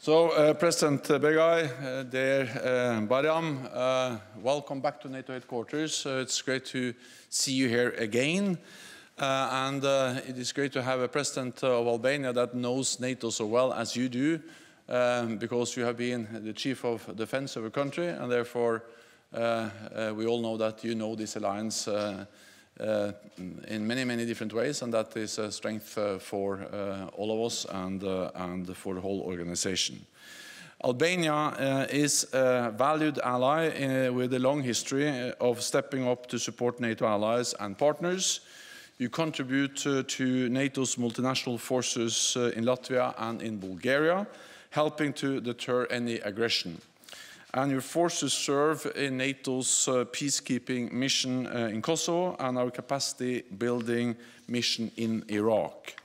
President Begaj, dear Bajram, welcome back to NATO Headquarters. It's great to see you here again. It is great to have a President of Albania that knows NATO so well as you do, because you have been the Chief of Defense of a country, and therefore we all know that you know this alliance in many, many different ways, and that is a strength for all of us and for the whole organization. Albania is a valued ally with a long history of stepping up to support NATO allies and partners. You contribute to NATO's multinational forces in Latvia and in Bulgaria, helping to deter any aggression. And your forces serve in NATO's peacekeeping mission in Kosovo and our capacity building mission in Iraq.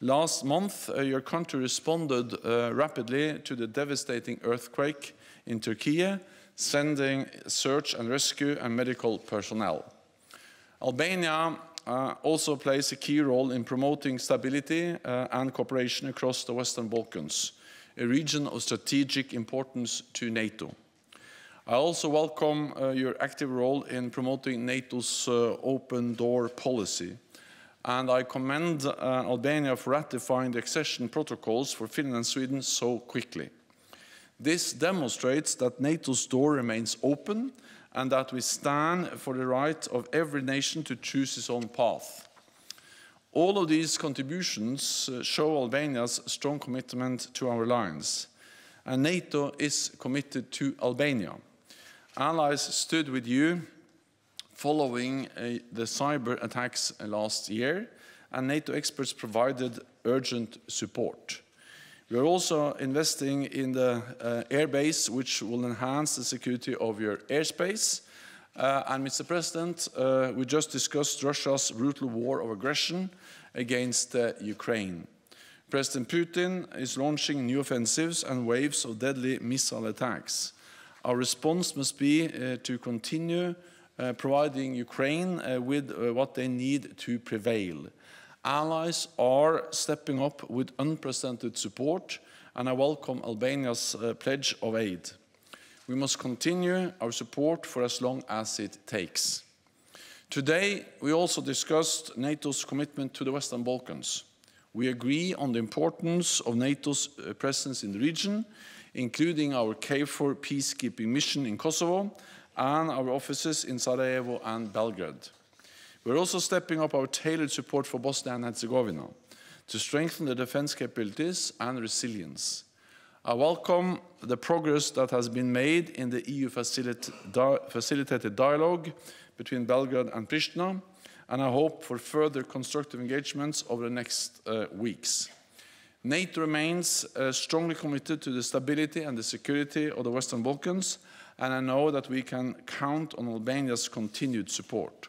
Last month, your country responded rapidly to the devastating earthquake in Turkey, sending search and rescue and medical personnel. Albania also plays a key role in promoting stability and cooperation across the Western Balkans, a region of strategic importance to NATO. I also welcome your active role in promoting NATO's open door policy, and I commend Albania for ratifying the accession protocols for Finland and Sweden so quickly. This demonstrates that NATO's door remains open and that we stand for the right of every nation to choose its own path. All of these contributions show Albania's strong commitment to our alliance, and NATO is committed to Albania. Allies stood with you following the cyber attacks last year, and NATO experts provided urgent support. We are also investing in the airbase, which will enhance the security of your airspace. And Mr. President, we just discussed Russia's brutal war of aggression against Ukraine. President Putin is launching new offensives and waves of deadly missile attacks. Our response must be to continue providing Ukraine with what they need to prevail. Allies are stepping up with unprecedented support, and I welcome Albania's pledge of aid. We must continue our support for as long as it takes. Today, we also discussed NATO's commitment to the Western Balkans. We agree on the importance of NATO's presence in the region, including our KFOR peacekeeping mission in Kosovo and our offices in Sarajevo and Belgrade. We're also stepping up our tailored support for Bosnia and Herzegovina to strengthen the defense capabilities and resilience. I welcome the progress that has been made in the EU facilitated dialogue between Belgrade and Pristina, and I hope for further constructive engagements over the next weeks. NATO remains strongly committed to the stability and the security of the Western Balkans, and I know that we can count on Albania's continued support.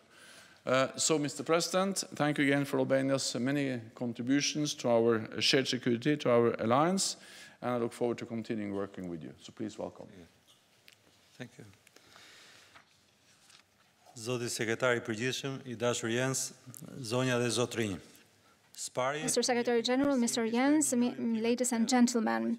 So, Mr. President, thank you again for Albania's many contributions to our shared security, to our alliance, and I look forward to continuing working with you. So please welcome. Thank you. Zoti Sekretari I Përgjithshëm I dashur Jens, zonja dhe zotrinj. Mr. Secretary General, Mr. Jens, ladies and gentlemen,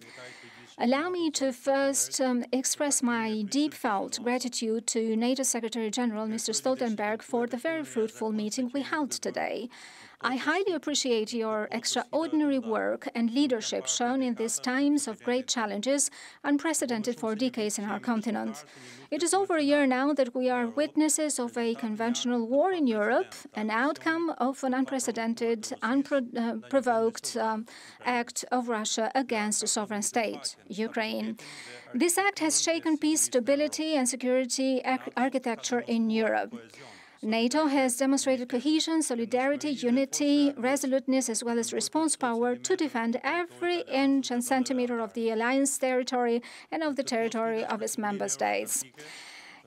allow me to first express my deep-felt gratitude to NATO Secretary General, Mr. Stoltenberg, for the very fruitful meeting we held today. I highly appreciate your extraordinary work and leadership shown in these times of great challenges, unprecedented for decades in our continent. It is over a year now that we are witnesses of a conventional war in Europe, an outcome of an unprecedented, unprovoked act of Russia against a sovereign state, Ukraine. This act has shaken peace, stability, and security architecture in Europe. NATO has demonstrated cohesion, solidarity, unity, resoluteness, as well as response power to defend every inch and centimeter of the alliance territory and of the territory of its member states.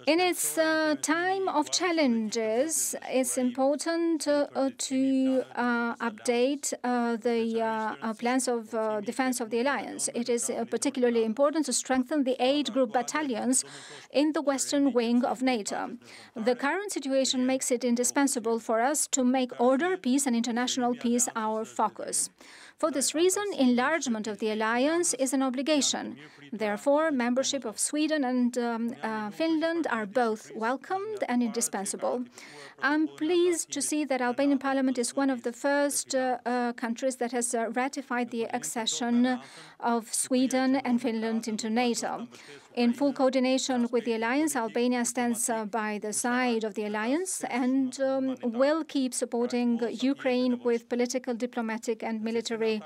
In its time of challenges, it's important to update the plans of defense of the alliance. It is particularly important to strengthen the 8 group battalions in the western wing of NATO. The current situation makes it indispensable for us to make order, peace, and international peace our focus. For this reason, enlargement of the alliance is an obligation. Therefore, membership of Sweden and Finland are both welcomed and indispensable. I'm pleased to see that Albanian Parliament is one of the first countries that has ratified the accession of Sweden and Finland into NATO. In full coordination with the alliance, Albania stands by the side of the alliance and will keep supporting Ukraine with political, diplomatic, and military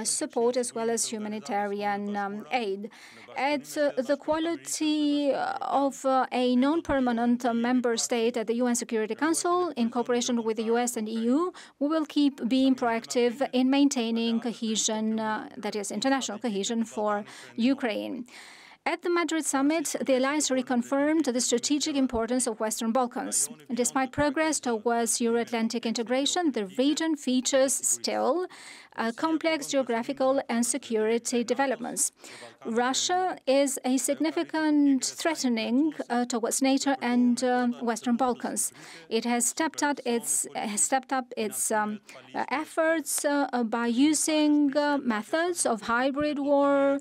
support, as well as humanitarian aid. At the quality of a non-permanent member state at the UN Security Council, in cooperation with the US and EU, we will keep being proactive in maintaining cohesion, that is, international cohesion for Ukraine. At the Madrid summit, the alliance reconfirmed the strategic importance of Western Balkans. Despite progress towards Euro-Atlantic integration, the region features still complex geographical and security developments. Russia is a significant threatening towards NATO and Western Balkans. It has stepped up its efforts by using methods of hybrid war,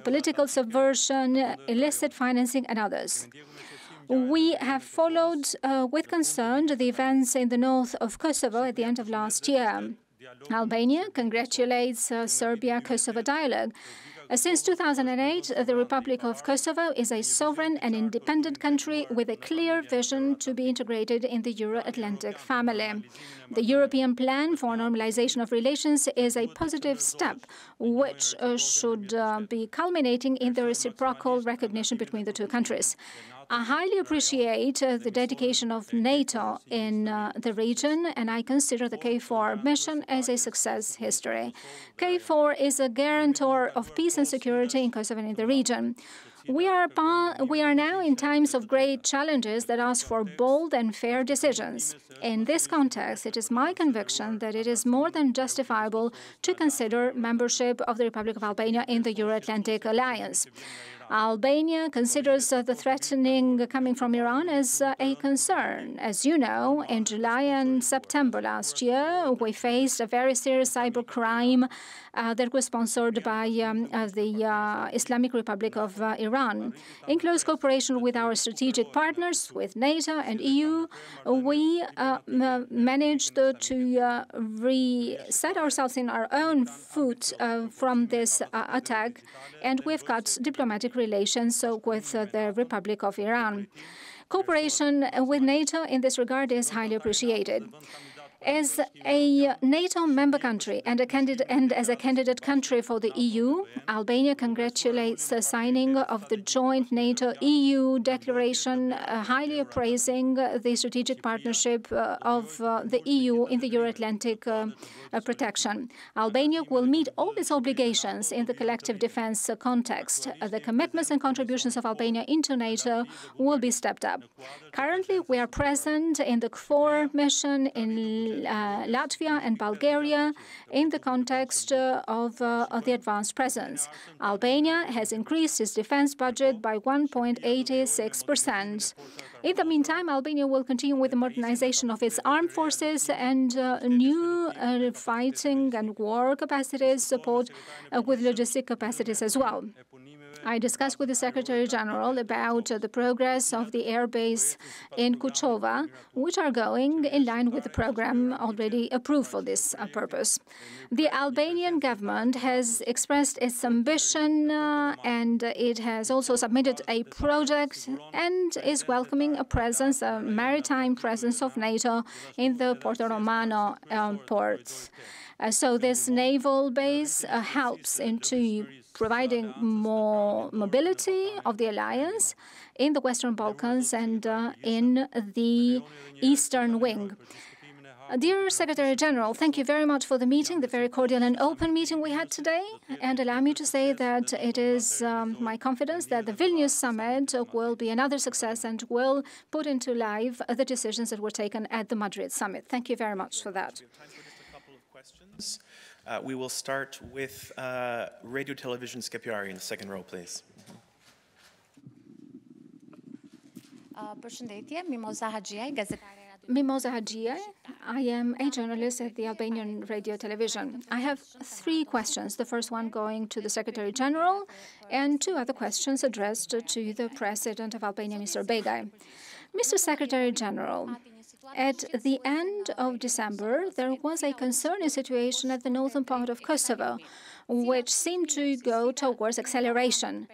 political subversion, illicit financing, and others. We have followed with concern the events in the north of Kosovo at the end of last year. Albania congratulates Serbia-Kosovo dialogue. Since 2008, the Republic of Kosovo is a sovereign and independent country with a clear vision to be integrated in the Euro-Atlantic family. The European plan for normalization of relations is a positive step, which should be culminating in the reciprocal recognition between the two countries. I highly appreciate the dedication of NATO in the region, and I consider the KFOR mission as a success history. KFOR is a guarantor of peace and security in Kosovo and in the region. We are now in times of great challenges that ask for bold and fair decisions. In this context, it is my conviction that it is more than justifiable to consider membership of the Republic of Albania in the Euro-Atlantic Alliance. Albania considers the threatening coming from Iran as a concern. As you know, in July and September last year, we faced a very serious cybercrime that was sponsored by the Islamic Republic of Iran. In close cooperation with our strategic partners, with NATO and EU, we managed to reset ourselves in our own foot from this attack, and we've got diplomatic relations with the Republic of Iran. Cooperation with NATO in this regard is highly appreciated. As a NATO member country and as a candidate country for the EU, Albania congratulates the signing of the joint NATO-EU declaration, highly appraising the strategic partnership of the EU in the Euro-Atlantic protection. Albania will meet all its obligations in the collective defense context. The commitments and contributions of Albania into NATO will be stepped up. Currently, we are present in the KFOR mission in Latvia and Bulgaria in the context of the advanced presence. Albania has increased its defense budget by 1.86%. In the meantime, Albania will continue with the modernization of its armed forces and new fighting and war capacities, support with logistic capacities as well. I discussed with the Secretary General about the progress of the air base in Kuchova, which are going in line with the program already approved for this purpose. The Albanian government has expressed its ambition and it has also submitted a project and is welcoming a presence, a maritime presence of NATO in the Porto Romano port. So this naval base helps into providing more mobility of the alliance in the Western Balkans and in the Eastern Wing. Dear Secretary General, thank you very much for the meeting, the very cordial and open meeting we had today. And allow me to say that it is my confidence that the Vilnius summit will be another success and will put into life the decisions that were taken at the Madrid summit. Thank you very much for that. We have time for just a couple of questions. We will start with Radio Television Skepjari in the second row, please. Mimoza Hadjiaj, I am a journalist at the Albanian Radio Television. I have three questions, the first one going to the Secretary General and two other questions addressed to the President of Albania, Mr. Begaj. Mr. Secretary General, at the end of December, there was a concerning situation at the northern part of Kosovo, which seemed to go towards acceleration.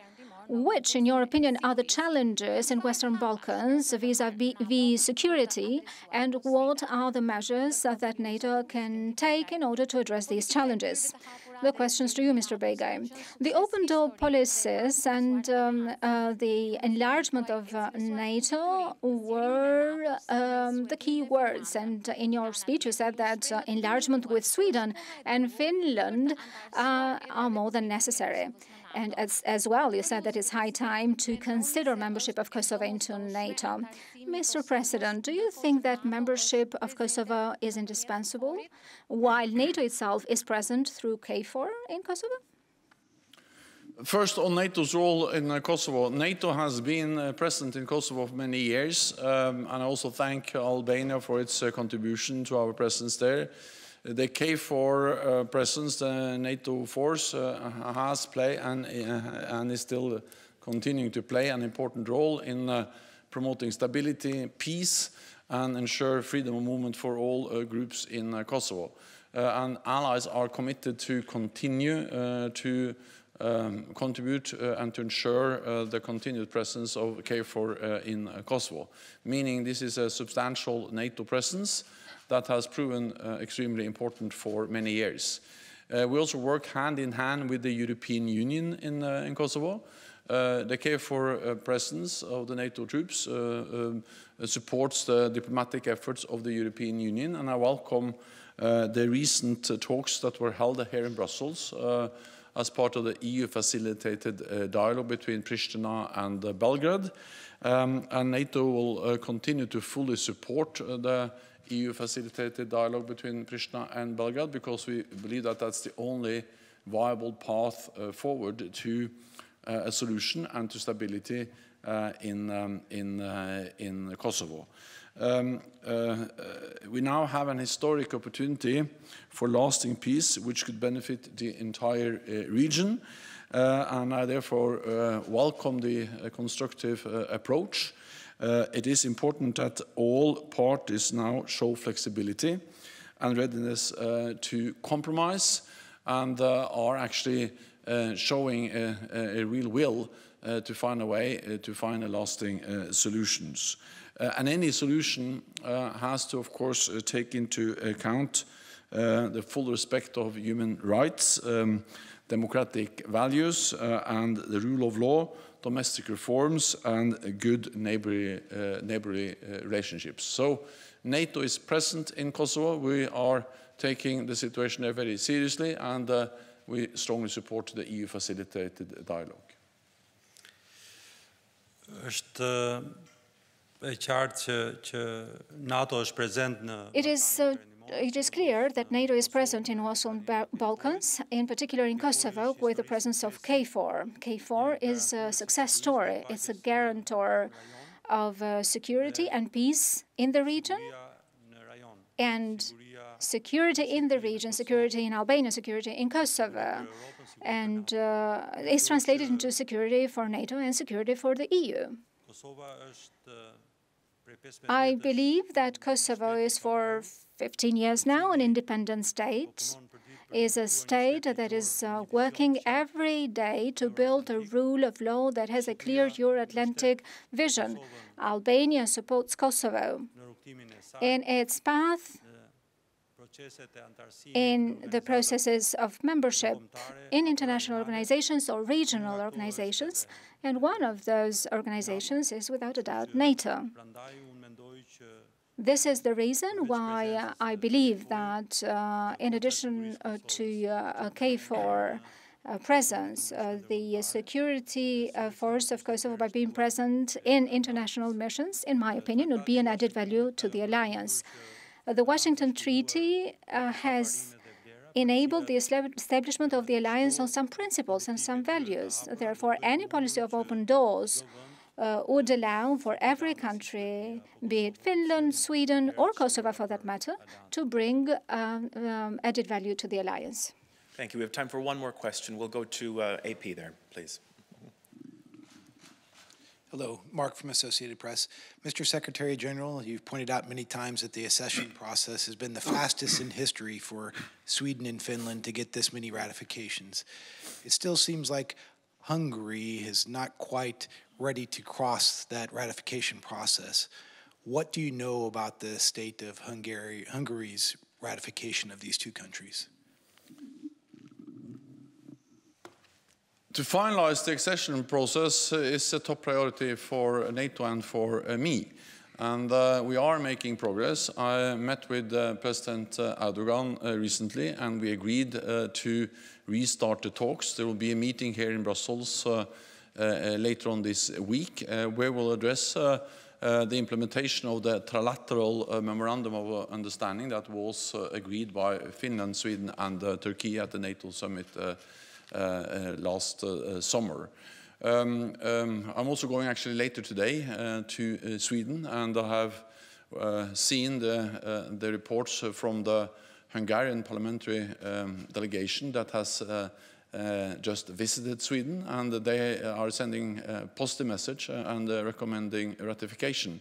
Which, in your opinion, are the challenges in Western Balkans vis-à-vis security, and what are the measures that NATO can take in order to address these challenges? The questions to you, Mr. Begaj. The open door policies and the enlargement of NATO were the key words. And in your speech, you said that enlargement with Sweden and Finland are more than necessary. And as well, you said that it's high time to consider membership of Kosovo into NATO. Mr. President, do you think that membership of Kosovo is indispensable, while NATO itself is present through KFOR in Kosovo? First, on NATO's role in Kosovo. NATO has been present in Kosovo for many years, and I also thank Albania for its contribution to our presence there. The KFOR presence, the NATO force, has played and is still continuing to play an important role in promoting stability, peace, and ensure freedom of movement for all groups in Kosovo. And allies are committed to continue to contribute and to ensure the continued presence of KFOR in Kosovo, meaning this is a substantial NATO presence that has proven extremely important for many years. We also work hand in hand with the European Union in Kosovo. The KFOR presence of the NATO troops supports the diplomatic efforts of the European Union, and I welcome the recent talks that were held here in Brussels as part of the EU-facilitated dialogue between Pristina and Belgrade. And NATO will continue to fully support the EU-facilitated dialogue between Pristina and Belgrade, because we believe that that's the only viable path forward to a solution and to stability in Kosovo. We now have an historic opportunity for lasting peace, which could benefit the entire region, and I therefore welcome the constructive approach. It is important that all parties now show flexibility and readiness to compromise, and are actually showing a real will to find a way to find a lasting solutions. And any solution has to, of course, take into account the full respect of human rights, democratic values, and the rule of law, domestic reforms, and good neighborly relationships. So NATO is present in Kosovo. We are taking the situation there very seriously, and we strongly support the EU-facilitated dialogue. It is clear that NATO is present in Western Balkans, in particular in Kosovo, with the presence of KFOR. KFOR is a success story. It's a guarantor of security and peace in the region, and security in the region, security in Albania, security in Kosovo, and is translated into security for NATO and security for the EU. I believe that Kosovo is for 15 years now an independent state, is a state that is working every day to build a rule of law that has a clear Euro-Atlantic vision. Albania supports Kosovo in its path in the processes of membership in international organizations or regional organizations, and one of those organizations is without a doubt NATO. This is the reason why I believe that in addition to a KFOR presence, the security force of Kosovo, by being present in international missions, in my opinion, would be an added value to the alliance. The Washington Treaty has enabled the establishment of the alliance on some principles and some values. Therefore, any policy of open doors would allow for every country, be it Finland, Sweden, or Kosovo for that matter, to bring added value to the alliance. Thank you. We have time for one more question. We'll go to AP there, please. Hello, Mark from Associated Press. Mr. Secretary General, you've pointed out many times that the accession process has been the fastest in history for Sweden and Finland to get this many ratifications. It still seems like Hungary is not quite ready to cross that ratification process. What do you know about the state of Hungary's ratification of these two countries? To finalize the accession process is a top priority for NATO and for me. And we are making progress. I met with President Erdogan recently, and we agreed to restart the talks. There will be a meeting here in Brussels later on this week, where we'll address the implementation of the trilateral memorandum of understanding that was agreed by Finland, Sweden, and Turkey at the NATO summit last summer. I'm also going actually later today to Sweden, and I have seen the reports from the Hungarian parliamentary delegation that has just visited Sweden, and they are sending a positive message and recommending ratification.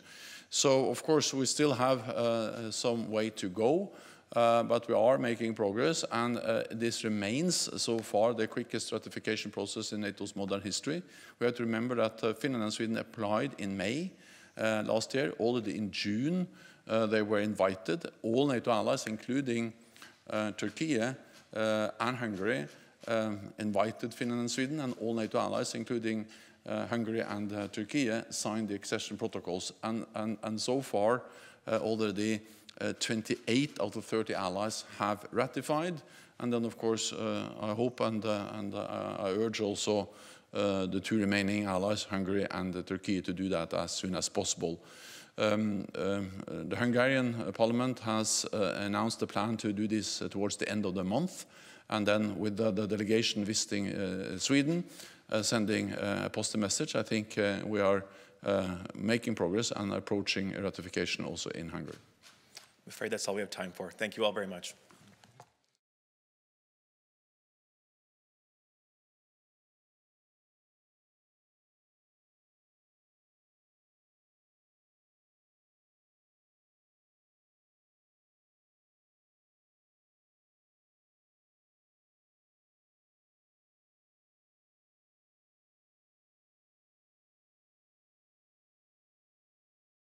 So, of course, we still have some way to go. But we are making progress, and this remains so far the quickest ratification process in NATO's modern history. We have to remember that Finland and Sweden applied in May last year. Already in June they were invited. All NATO allies, including Turkey and Hungary, invited Finland and Sweden, and all NATO allies, including Hungary and Turkey, signed the accession protocols. And so far already 28 out of 30 allies have ratified, and then of course I hope and I urge also the two remaining allies, Hungary and Turkey, to do that as soon as possible. The Hungarian parliament has announced a plan to do this towards the end of the month, and then with the delegation visiting Sweden, sending a positive message, I think we are making progress and approaching ratification also in Hungary. I'm afraid that's all we have time for. Thank you all very much.